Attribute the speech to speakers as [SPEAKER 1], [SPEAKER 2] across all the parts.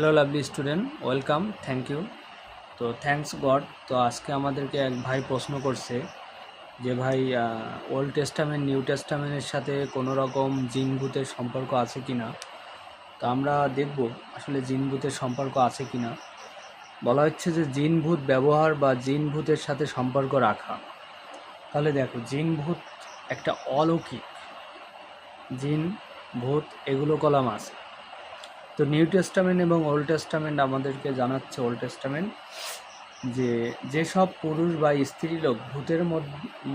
[SPEAKER 1] Hello lovely student, welcome, thank you. তো thanks god. তো আজকে আমাদেরকে এক ভাই প্রশ্ন করছে যে ভাই, ওল্ড টেস্টামেন্ট নিউ টেস্টামেন্টের সাথে কোনো রকম জিন ভূতের সম্পর্ক আছে কি না। তো আমরা দেখব আসলে জিন ভূতের সম্পর্ক আছে কি না। বলা হচ্ছে যে জিন ভূত ব্যবহার বা জিন ভূতের সাথে সম্পর্ক রাখা। তাহলে দেখো, জিন ভূত একটা অলৌকিক, জিন ভূত এগুলো কলাম আছে। তো নিউ টেস্টামেন্ট এবং ওল্ড টেস্টামেন্ট আমাদেরকে জানাচ্ছে, ওল্ড টেস্টামেন্ট যে যেসব পুরুষ বা স্ত্রীলোক ভূতের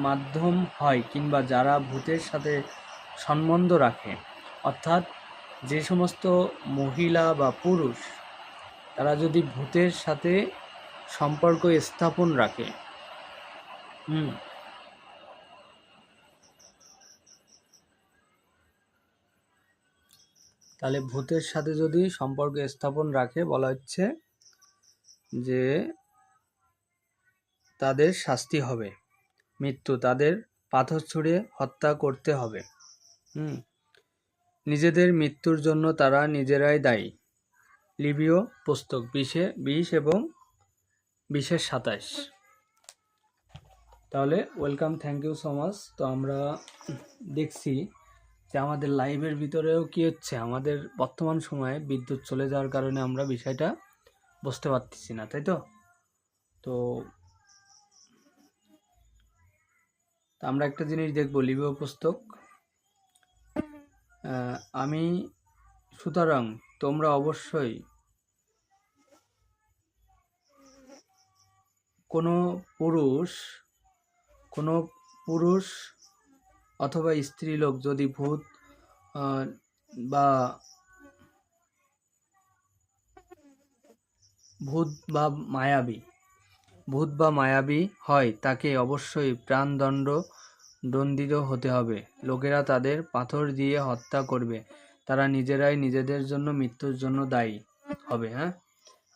[SPEAKER 1] মাধ্যম হয় কিংবা যারা ভূতের সাথে সম্বন্ধ রাখে, অর্থাৎ যে সমস্ত মহিলা বা পুরুষ তারা যদি ভূতের সাথে সম্পর্ক স্থাপন রাখে, তাহলে ভূতের সাথে যদি সম্পর্ক স্থাপন রাখে, বলা হচ্ছে যে তাদের শাস্তি হবে মৃত্যু, তাদের পাথর ছুঁড়ে হত্যা করতে হবে। নিজেদের মৃত্যুর জন্য তারা নিজেরাই দায়ী। লিবীয় পুস্তক 20 এবং 20-27। তাহলে welcome, thank you so much. তো আমরা দেখছি যে আমাদের লাইভের ভিতরেও কি হচ্ছে, আমাদের বর্তমান সময়ে বিদ্যুৎ চলে যাওয়ার কারণে আমরা বিষয়টা বুঝতে পারতেছি না, তাই তো। তো আমরা একটা জিনিস দেখব, লিবীয় পুস্তক, আমি সুতরাং তোমরা অবশ্যই কোনো পুরুষ অথবা স্ত্রীলোক যদি ভূত বা মায়াবী হয়, তাকে অবশ্যই দণ্ডিত হতে হবে। লোকেরা তাদের পাথর দিয়ে হত্যা করবে, তারা নিজেরাই নিজেদের জন্য মৃত্যুর জন্য দায়ী হবে।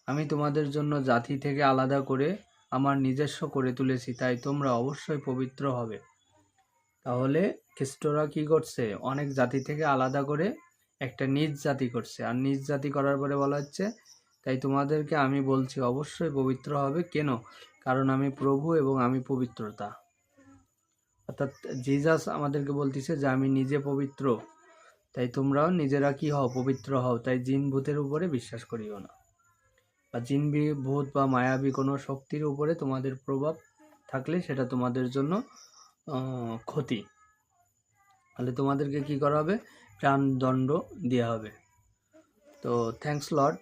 [SPEAKER 1] আমি তোমাদের জন্য জাতি থেকে আলাদা করে আমার নিজস্ব করে তুলেছি, তাই তোমরা অবশ্যই পবিত্র হবে। তাহলে খ্রিস্টরা কি করছে, অনেক জাতি থেকে আলাদা করে একটা নিজ জাতি করছে, আর নিজ জাতি করার পরে বলা হচ্ছে, তাই তোমাদেরকে আমি বলছি অবশ্যই পবিত্র হবে। কেন? কারণ আমি প্রভু এবং আমি পবিত্রতা। অর্থাৎ জিজাস আমাদেরকে বলতেছে যে আমি নিজে পবিত্র, তাই তোমরাও নিজেরা কি হও, পবিত্র হও। তাই জিন ভূতের উপরে বিশ্বাস করিও না, বা জিন ভূত বা মায়াবী কোনো শক্তির উপরে তোমাদের প্রভাব থাকলে সেটা তোমাদের জন্য ক্ষতি। তাহলে তোমাদেরকে কি করা হবে? প্রাণদণ্ড দেওয়া হবে। তো থ্যাঙ্কস লট।